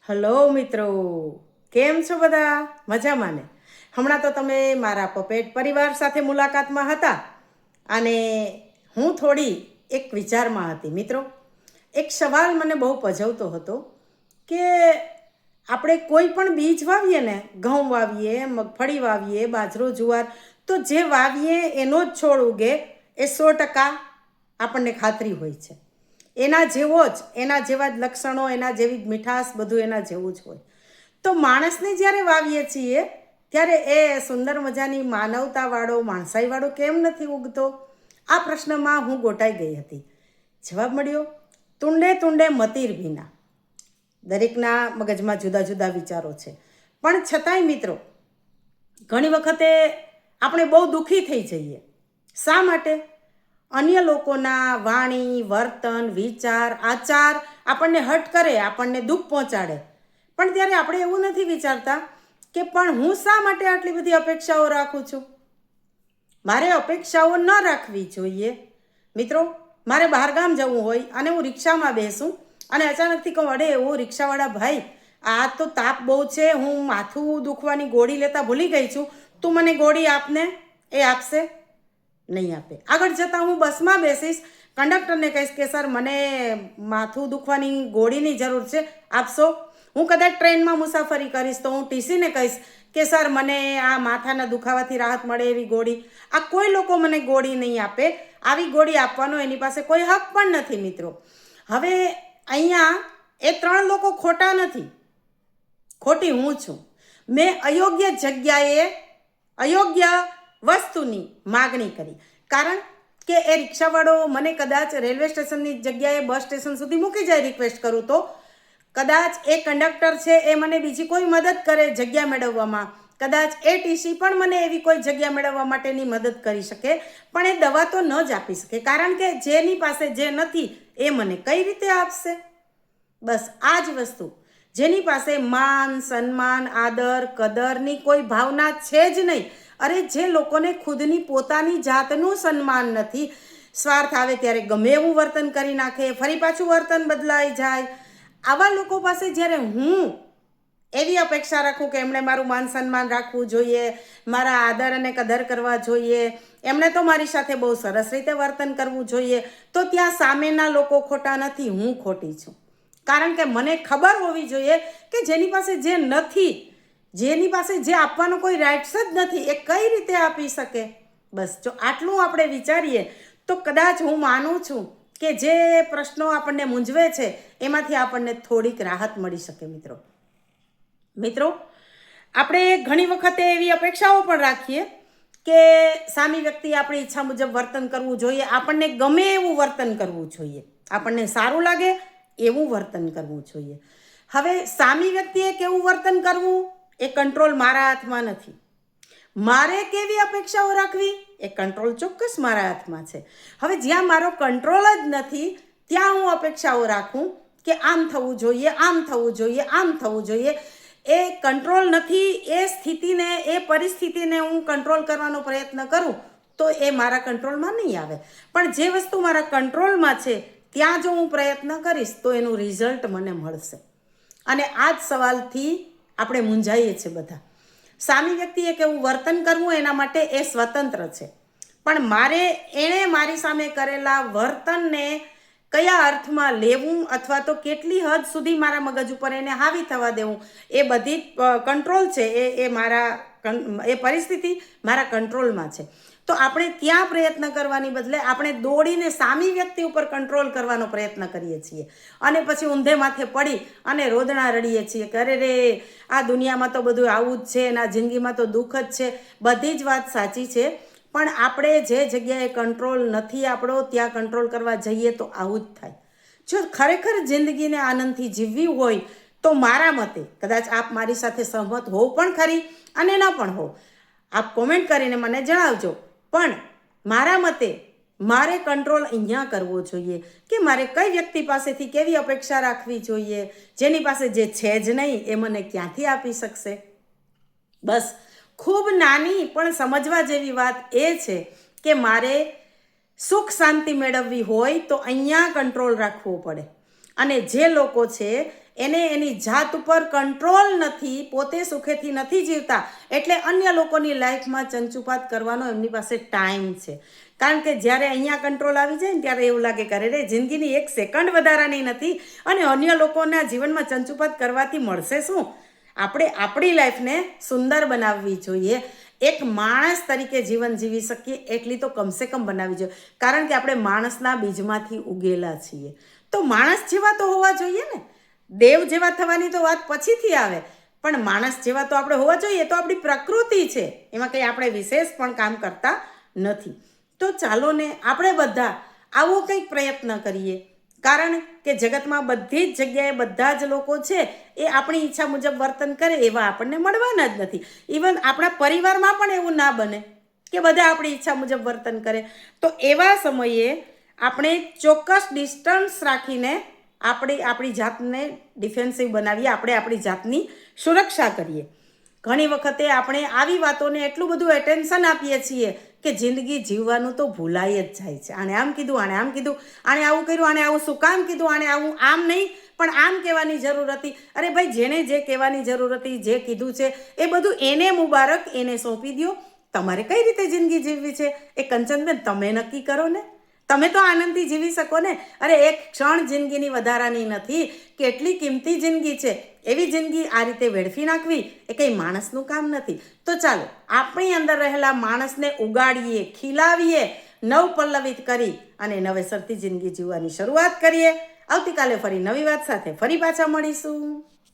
Hello મિત્રો, કેમ છો બધા? મજામાં ને? હમણાં તો તમે મારા પપેટ પરિવાર સાથે મુલાકાતમાં હતા અને હું થોડી એક વિચારમાં હતી મિત્રો. એક સવાલ મને બહુ પજવતો હતો કે આપણે કોઈ પણ બીજ વાવીએ ને, ઘઉં વાવીએ, મગફળી વાવીએ, બાજરો, જુવાર, તો જે વાવીએ એનો જ છોડ ઉગે એ 100% આપણને ખાતરી હોય છે. એના જેવો જ, એના જેવા જ લક્ષણો, એના જેવી જ મીઠાશ, બધું એના જેવું જ હોય. તો માણસને જ્યારે વાવીએ છીએ ત્યારે એ સુંદર મજાની માનવતાવાળો, માણસાઈવાળો કેમ નથી ઉગતો? આ પ્રશ્નમાં હું ગોટાઈ ગઈ હતી. જવાબ મળ્યો, તુંડે તુંડે મતીર ભીના. દરેકના મગજમાં જુદા જુદા વિચારો છે, પણ છતાંય મિત્રો ઘણી વખતે આપણે બહુ દુઃખી થઈ જઈએ. શા માટે? અન્ય લોકોના વાણી, વર્તન, વિચાર, આચાર આપણને હર્ટ કરે, આપણને દુઃખ પહોંચાડે. પણ ત્યારે આપણે એવું નથી વિચારતા કે પણ હું શા માટે આટલી બધી અપેક્ષાઓ રાખું છું? મારે અપેક્ષાઓ ન રાખવી જોઈએ. મિત્રો, મારે બહારગામ જવું હોય અને હું રિક્ષામાં બેસું અને અચાનકથી કહું, અડે ઓ રિક્ષાવાળા ભાઈ, આ તો તાપ બહુ છે, હું માથું દુખવાની ગોળી લેતા ભૂલી ગઈ છું, તું મને ગોળી આપને. એ આપશે? નહીં આપે. આગળ જતાં હું બસમાં બેસીશ, કંડક્ટરને કહીશ કે સર મને માથું દુખવાની ગોળીની જરૂર છે, આપશો? હું કદાચ ટ્રેનમાં મુસાફરી કરીશ તો હું ટીસીને કહીશ કે સર મને આ માથાના દુખાવાથી રાહત મળે એવી ગોળી. આ કોઈ લોકો મને ગોળી નહીં આપે. આવી ગોળી આપવાનો એની પાસે કોઈ હક પણ નથી મિત્રો. હવે અહીંયા એ 3 લોકો ખોટા નથી, ખોટી હું છું. મેં અયોગ્ય જગ્યાએ અયોગ્ય વસ્તુની માગણી કરી. કારણ કે એ રિક્ષાવાળો મને કદાચ રેલવે સ્ટેશનની જગ્યાએ બસ સ્ટેશન સુધી મૂકી જાય, રિક્વેસ્ટ કરું તો કદાચ એ કંડક્ટર છે એ મને બીજી કોઈ મદદ કરે જગ્યા મેળવવામાં, કદાચ એ ટીસી પણ મને એવી કોઈ જગ્યા મેળવવા માટેની મદદ કરી શકે, પણ એ દવા તો ન જ આપી શકે. કારણ કે જેની પાસે જે નથી એ મને કઈ રીતે આપશે? બસ આ જ વસ્તુ, જેની પાસે માન, સન્માન, આદર, કદરની કોઈ ભાવના છે જ નહીં. અરે જે લોકોને ખુદની પોતાની જાતનું સન્માન નથી, સ્વાર્થ આવે ત્યારે ગમે એવું વર્તન કરી નાખે, ફરી પાછું વર્તન બદલાઈ જાય, આવા લોકો પાસે જ્યારે હું એવી અપેક્ષા રાખું કે એમણે મારું માન સન્માન રાખવું જોઈએ, મારા આદર અને કદર કરવા જોઈએ, એમણે તો મારી સાથે બહુ સરસ રીતે વર્તન કરવું જોઈએ, તો ત્યાં સામેના લોકો ખોટા નથી, હું ખોટી છું. કારણ કે મને ખબર હોવી જોઈએ કે જેની પાસે જે નથી, જેની પાસે જે આપવાનો કોઈ રાઇટ્સ જ નથી, એ કઈ રીતે આપી શકે? બસ જો આટલું આપણે વિચારીએ તો કદાચ હું માનું છું કે જે પ્રશ્નો આપણને મૂંઝવે છે એમાંથી આપણને થોડીક રાહત મળી શકે મિત્રો. આપણે ઘણી વખતે એવી અપેક્ષાઓ પણ રાખીએ કે સામી વ્યક્તિ આપણી ઈચ્છા મુજબ વર્તન કરવું જોઈએ, આપણને ગમે એવું વર્તન કરવું જોઈએ, આપણને સારું લાગે એવું વર્તન કરવું જોઈએ. હવે સામી વ્યક્તિએ કેવું વર્તન કરવું એ કંટ્રોલ મારા હાથમાં નથી. મારે કેવી અપેક્ષાઓ રાખવી એ કંટ્રોલ ચોક્કસ મારા હાથમાં છે. હવે જ્યાં મારો કંટ્રોલ જ નથી ત્યાં હું અપેક્ષાઓ રાખું કે આમ થવું જોઈએ, આમ થવું જોઈએ, આમ થવું જોઈએ, એ કંટ્રોલ નથી. એ સ્થિતિને, એ પરિસ્થિતિને હું કંટ્રોલ કરવાનો પ્રયત્ન કરું તો એ મારા કંટ્રોલમાં નહીં આવે. પણ જે વસ્તુ મારા કંટ્રોલમાં છે ત્યાં જો હું પ્રયત્ન કરીશ તો એનું રિઝલ્ટ મને મળશે. અને આ જ સવાલથી આપણે મૂંઝાઈએ છીએ બધા. સામી વ્યક્તિએ કેવું વર્તન કરવું એના માટે એ સ્વતંત્ર છે, પણ મારે એણે મારી સામે કરેલા વર્તનને કયા અર્થમાં લેવું અથવા તો કેટલી હદ સુધી મારા મગજ ઉપર એને હાવી થવા દેવું, એ બધી કંટ્રોલ છે, એ મારા એ પરિસ્થિતિ મારા કંટ્રોલમાં છે. તો આપણે ત્યાં પ્રયત્ન કરવાની બદલે આપણે દોડીને સામી વ્યક્તિ ઉપર કંટ્રોલ કરવાનો પ્રયત્ન કરીએ છીએ અને પછી ઊંધે માથે પડી અને રોદણા રડીએ છીએ કે અરે રે આ દુનિયામાં તો બધું આવું જ છે, અને આ જિંદગીમાં તો દુઃખ જ છે. બધી જ વાત સાચી છે, પણ આપણે જે જગ્યાએ કંટ્રોલ નથી આપણો ત્યાં કંટ્રોલ કરવા જઈએ તો આવું જ થાય. જો ખરેખર જિંદગીને આનંદથી જીવવી હોય તો મારા મતે, કદાચ આપ મારી સાથે સહમત હોવ પણ ખરી અને ન પણ હોવ, આપ કોમેન્ટ કરીને મને જણાવજો, પણ મારા મતે મારે કંટ્રોલ અહીંયા કરવો જોઈએ કે મારે કઈ વ્યક્તિ પાસેથી કેવી અપેક્ષા રાખવી જોઈએ, જેની પાસે જે છે જ નહીં એ મને ક્યાંથી આપી શકશે. બસ ખૂબ નાની પણ સમજવા જેવી વાત એ છે કે મારે સુખ શાંતિ મેળવવી હોય તો અહીંયા કંટ્રોલ રાખવો પડે. અને જે લોકો છે એને એની જાત ઉપર કંટ્રોલ નથી, પોતે સુખેથી નથી જીવતા, એટલે અન્ય લોકોની લાઈફમાં ચંચુપાત કરવાનો એમની પાસે ટાઈમ છે. કારણ કે જ્યારે અહીંયા કંટ્રોલ આવી જાય ને ત્યારે એવું લાગે કે અરે જિંદગીની 1 સેકન્ડ વધારાની નથી અને અન્ય લોકોના જીવનમાં ચંચુપાત કરવાથી મળશે શું. આપણે આપણી લાઈફને સુંદર બનાવવી જોઈએ. એક માણસ તરીકે જીવન જીવી શકીએ એટલી તો કમસે કમ બનાવવી જોઈએ. કારણ કે આપણે માણસના બીજમાંથી ઉગેલા છીએ, તો માણસ જેવા તો હોવા જોઈએ ને. દેવ જેવા થવાની તો વાત પછીથી આવે, પણ માણસ જેવા તો આપણે હોવા જોઈએ. તો આપણી પ્રકૃતિ છે, એમાં કંઈ આપણે વિશેષ પણ કામ કરતા નથી. તો ચાલો ને આપણે બધા આવો કંઈક પ્રયત્ન કરીએ. કારણ કે જગતમાં બધી જ જગ્યાએ બધા જ લોકો છે એ આપણી ઈચ્છા મુજબ વર્તન કરે એવા આપણને મળવાના જ નથી. ઇવન આપણા પરિવારમાં પણ એવું ના બને કે બધા આપણી ઈચ્છા મુજબ વર્તન કરે. તો એવા સમયે આપણે ચોક્કસ ડિસ્ટન્સ રાખીને આપણી જાતને ડિફેન્સિવ બનાવીએ, આપણે આપણી જાતની સુરક્ષા કરીએ. ઘણી વખતે આપણે આવી વાતોને એટલું બધું એટેન્શન આપીએ છીએ કે જિંદગી જીવવાનું તો ભૂલાઈ જ જાય છે. આણે આમ કીધું, આણે આમ કીધું, આણે આવું કર્યું, આણે આવું શું કામ કીધું, આણે આવું આમ નહીં પણ આમ કહેવાની જરૂર હતી. અરે ભાઈ, જેને જે કહેવાની જરૂર હતી, જે કીધું છે એ બધું એને મુબારક, એને સોંપી દો. તમારે કઈ રીતે જિંદગી જીવવી છે એ કંચનબેન તમે નક્કી કરો ને. તમે તો આનંદથી જીવી શકો ને. અરે એક ક્ષણ જિંદગીની વધારાની નથી, કેટલી કિંમતી જિંદગી છે. એવી જિંદગી આ રીતે વેડફી નાખવી એ કંઈ માણસનું કામ નથી. તો ચાલો આપણી અંદર રહેલા માણસને ઉગાડીએ, ખીલાવીએ, નવપલ્લવિત કરી અને નવેસરથી જિંદગી જીવવાની શરૂઆત કરીએ. આવતીકાલે ફરી નવી વાત સાથે ફરી પાછા મળીશું.